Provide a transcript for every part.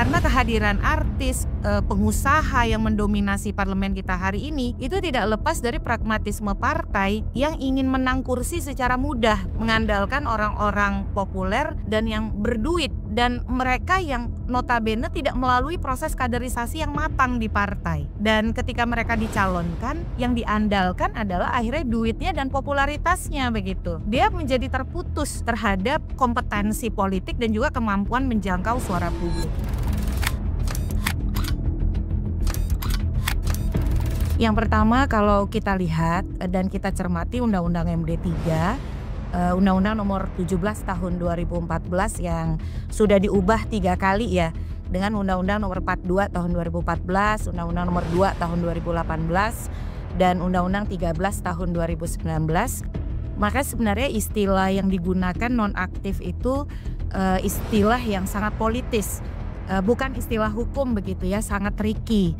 Karena kehadiran artis, pengusaha yang mendominasi parlemen kita hari ini itu tidak lepas dari pragmatisme partai yang ingin menang kursi secara mudah, mengandalkan orang-orang populer dan yang berduit, dan mereka yang notabene tidak melalui proses kaderisasi yang matang di partai. Dan ketika mereka dicalonkan, yang diandalkan adalah akhirnya duitnya dan popularitasnya begitu. Dia menjadi terputus terhadap kompetensi politik dan juga kemampuan menjangkau suara publik. Yang pertama, kalau kita lihat dan kita cermati Undang-Undang MD3, Undang-Undang nomor 17 tahun 2014 yang sudah diubah 3 kali ya, dengan Undang-Undang nomor 42 tahun 2014, Undang-Undang nomor 2 tahun 2018, dan Undang-Undang 13 tahun 2019. Maka sebenarnya istilah yang digunakan nonaktif itu istilah yang sangat politis, bukan istilah hukum begitu ya, sangat tricky.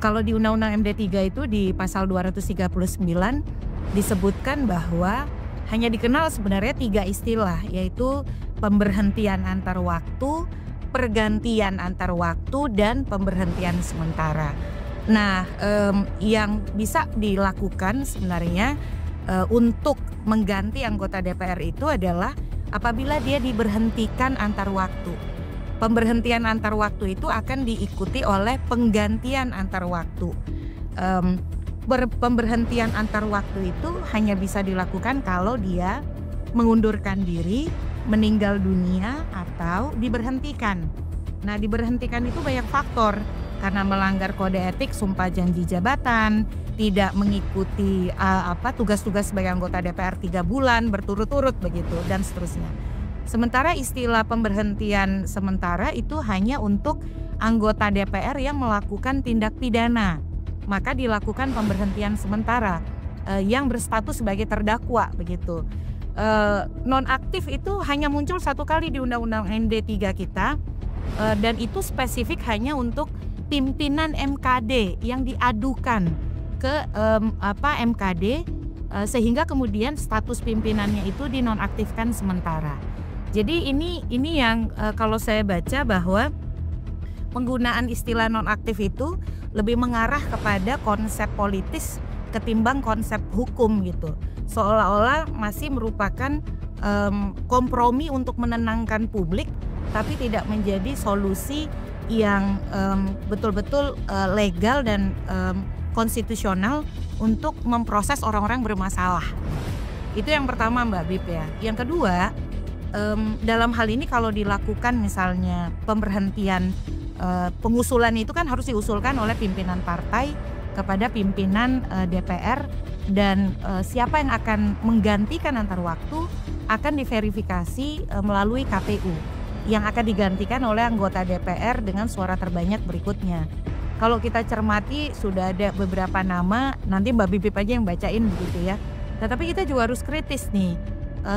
Kalau di Undang-Undang MD3 itu di pasal 239 disebutkan bahwa hanya dikenal sebenarnya 3 istilah, yaitu pemberhentian antar waktu, pergantian antar waktu, dan pemberhentian sementara. Nah, yang bisa dilakukan sebenarnya untuk mengganti anggota DPR itu adalah apabila dia diberhentikan antar waktu. Pemberhentian antar waktu itu akan diikuti oleh penggantian antar waktu. Pemberhentian antar waktu itu hanya bisa dilakukan kalau dia mengundurkan diri, meninggal dunia, atau diberhentikan. Nah, diberhentikan itu banyak faktor, karena melanggar kode etik, sumpah janji jabatan, tidak mengikuti tugas-tugas sebagai anggota DPR 3 bulan berturut-turut begitu, dan seterusnya. Sementara istilah pemberhentian sementara itu hanya untuk anggota DPR yang melakukan tindak pidana. Maka dilakukan pemberhentian sementara yang berstatus sebagai terdakwa begitu. Nonaktif itu hanya muncul 1 kali di Undang-Undang MD3 kita, dan itu spesifik hanya untuk pimpinan MKD yang diadukan ke MKD, sehingga kemudian status pimpinannya itu dinonaktifkan sementara. Jadi ini yang kalau saya baca bahwa penggunaan istilah nonaktif itu lebih mengarah kepada konsep politis ketimbang konsep hukum gitu. Seolah-olah masih merupakan kompromi untuk menenangkan publik, tapi tidak menjadi solusi yang betul-betul legal dan konstitusional untuk memproses orang-orang bermasalah. Itu yang pertama Mbak Bib ya. Yang kedua, dalam hal ini kalau dilakukan misalnya pemberhentian, pengusulan itu kan harus diusulkan oleh pimpinan partai kepada pimpinan DPR, dan siapa yang akan menggantikan antar waktu akan diverifikasi melalui KPU yang akan digantikan oleh anggota DPR dengan suara terbanyak berikutnya. Kalau kita cermati sudah ada beberapa nama, nanti Mbak Bibip aja yang bacain begitu ya. Tetapi kita juga harus kritis nih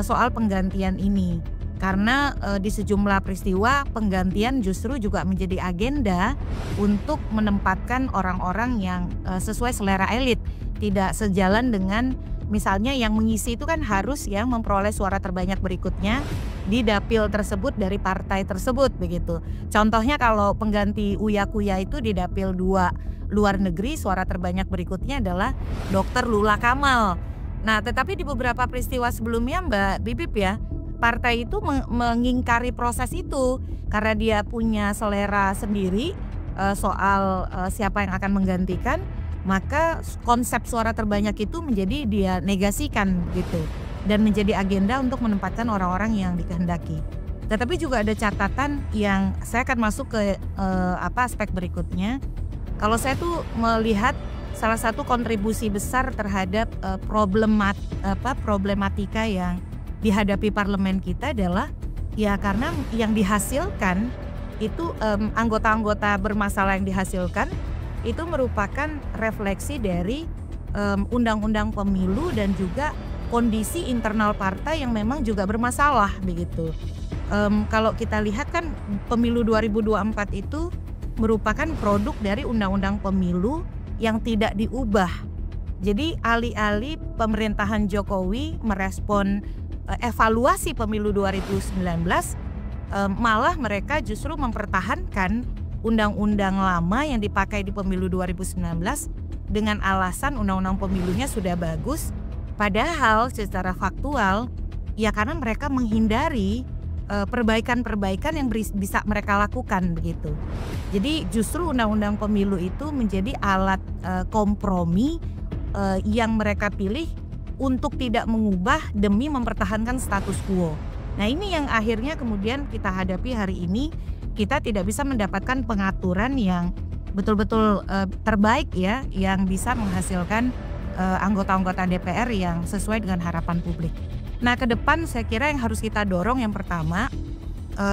soal penggantian ini, karena di sejumlah peristiwa penggantian justru juga menjadi agenda untuk menempatkan orang-orang yang sesuai selera elit, tidak sejalan dengan misalnya yang mengisi itu kan harus yang memperoleh suara terbanyak berikutnya di dapil tersebut dari partai tersebut begitu. Contohnya kalau pengganti Uya Kuya itu di dapil 2 luar negeri, suara terbanyak berikutnya adalah Dr. Lula Kamal. Nah, tetapi di beberapa peristiwa sebelumnya Mbak Bibip ya, partai itu mengingkari proses itu karena dia punya selera sendiri soal siapa yang akan menggantikan, maka konsep suara terbanyak itu menjadi dia negasikan gitu dan menjadi agenda untuk menempatkan orang-orang yang dikehendaki. Tetapi juga ada catatan yang saya akan masuk ke aspek berikutnya. Kalau saya tuh melihat salah satu kontribusi besar terhadap problematika yang dihadapi parlemen kita adalah ya karena yang dihasilkan itu anggota-anggota bermasalah yang dihasilkan itu merupakan refleksi dari undang-undang pemilu dan juga kondisi internal partai yang memang juga bermasalah begitu. Kalau kita lihat kan pemilu 2024 itu merupakan produk dari undang-undang pemilu yang tidak diubah. Jadi alih-alih pemerintahan Jokowi merespon evaluasi pemilu 2019, malah mereka justru mempertahankan undang-undang lama yang dipakai di pemilu 2019 dengan alasan undang-undang pemilunya sudah bagus, padahal secara faktual ya karena mereka menghindari perbaikan-perbaikan yang bisa mereka lakukan begitu. Jadi justru undang-undang pemilu itu menjadi alat kompromi yang mereka pilih untuk tidak mengubah demi mempertahankan status quo. Nah ini yang akhirnya kemudian kita hadapi hari ini, kita tidak bisa mendapatkan pengaturan yang betul-betul terbaik ya, yang bisa menghasilkan anggota-anggota DPR yang sesuai dengan harapan publik. Nah ke depan saya kira yang harus kita dorong yang pertama,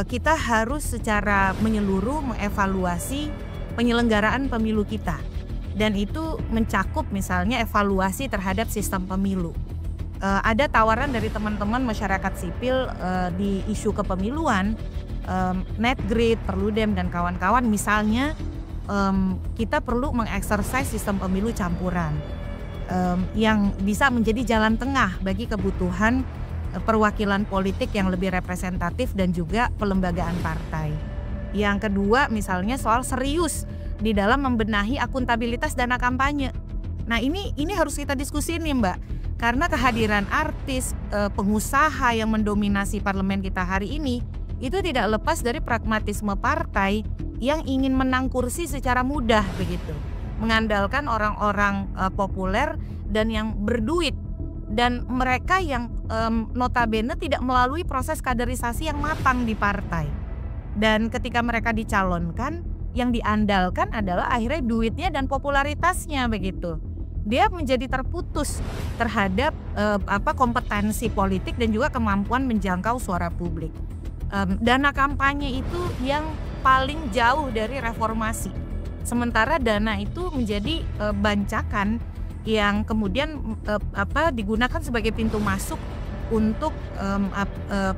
kita harus secara menyeluruh mengevaluasi penyelenggaraan pemilu kita. Dan itu mencakup misalnya evaluasi terhadap sistem pemilu. Ada tawaran dari teman-teman masyarakat sipil di isu kepemiluan, Netgrid, Perludem dan kawan-kawan misalnya kita perlu mengeksersis sistem pemilu campuran yang bisa menjadi jalan tengah bagi kebutuhan perwakilan politik yang lebih representatif dan juga pelembagaan partai. Yang kedua misalnya soal serius di dalam membenahi akuntabilitas dana kampanye. Nah ini harus kita diskusin nih Mbak, karena kehadiran artis, pengusaha yang mendominasi parlemen kita hari ini itu tidak lepas dari pragmatisme partai yang ingin menang kursi secara mudah begitu, mengandalkan orang-orang populer dan yang berduit, dan mereka yang notabene tidak melalui proses kaderisasi yang matang di partai. Dan ketika mereka dicalonkan, yang diandalkan adalah akhirnya duitnya dan popularitasnya begitu. Dia menjadi terputus terhadap kompetensi politik dan juga kemampuan menjangkau suara publik. Dana kampanye itu yang paling jauh dari reformasi. Sementara dana itu menjadi bancakan yang kemudian digunakan sebagai pintu masuk untuk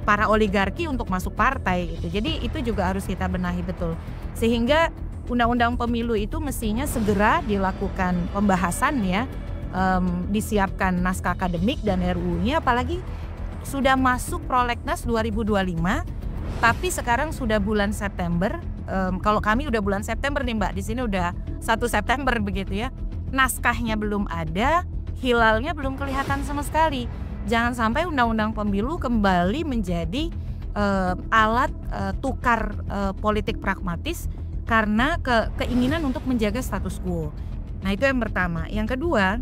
para oligarki untuk masuk partai gitu. Jadi itu juga harus kita benahi betul. Sehingga undang-undang pemilu itu mestinya segera dilakukan pembahasan ya, disiapkan naskah akademik dan RUU-nya, apalagi sudah masuk prolegnas 2025, tapi sekarang sudah bulan September. Kalau kami udah bulan September nih Mbak, di sini udah 1 September begitu ya. Naskahnya belum ada, hilalnya belum kelihatan sama sekali. Jangan sampai undang-undang pemilu kembali menjadi alat tukar politik pragmatis karena keinginan untuk menjaga status quo. Nah itu yang pertama. Yang kedua,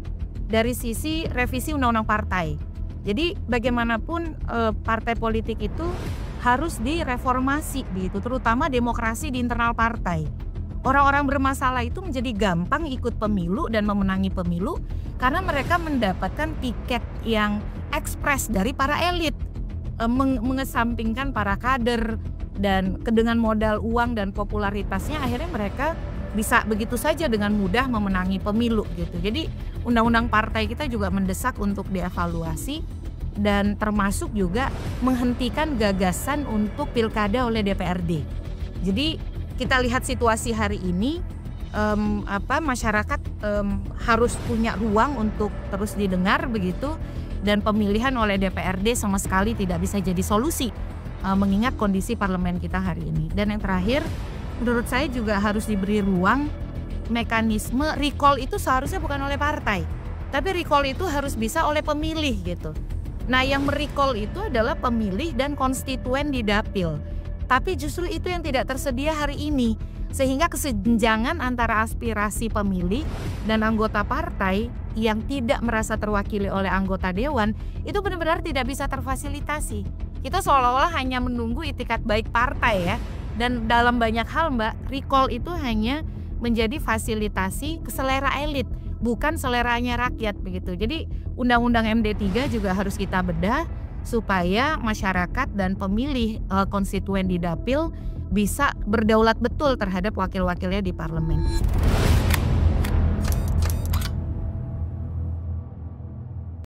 dari sisi revisi undang-undang partai. Jadi bagaimanapun partai politik itu harus direformasi begitu, terutama demokrasi di internal partai. Orang-orang bermasalah itu menjadi gampang ikut pemilu dan memenangi pemilu karena mereka mendapatkan tiket yang ekspres dari para elit, mengesampingkan para kader, dan dengan modal uang dan popularitasnya akhirnya mereka bisa begitu saja dengan mudah memenangi pemilu gitu. Jadi undang-undang partai kita juga mendesak untuk dievaluasi dan termasuk juga menghentikan gagasan untuk pilkada oleh DPRD. Jadi kita lihat situasi hari ini, masyarakat harus punya ruang untuk terus didengar begitu, dan pemilihan oleh DPRD sama sekali tidak bisa jadi solusi mengingat kondisi parlemen kita hari ini. Dan yang terakhir, menurut saya juga harus diberi ruang mekanisme recall itu seharusnya bukan oleh partai, tapi recall itu harus bisa oleh pemilih gitu. Nah yang merecall itu adalah pemilih dan konstituen di dapil. Tapi justru itu yang tidak tersedia hari ini, sehingga kesenjangan antara aspirasi pemilih dan anggota partai yang tidak merasa terwakili oleh anggota dewan itu benar-benar tidak bisa terfasilitasi. Kita seolah-olah hanya menunggu itikat baik partai ya, dan dalam banyak hal Mbak, recall itu hanya menjadi fasilitasi selera elit, bukan seleranya rakyat begitu. Jadi undang-undang MD3 juga harus kita bedah supaya masyarakat dan pemilih konstituen di dapil bisa berdaulat betul terhadap wakil-wakilnya di parlemen.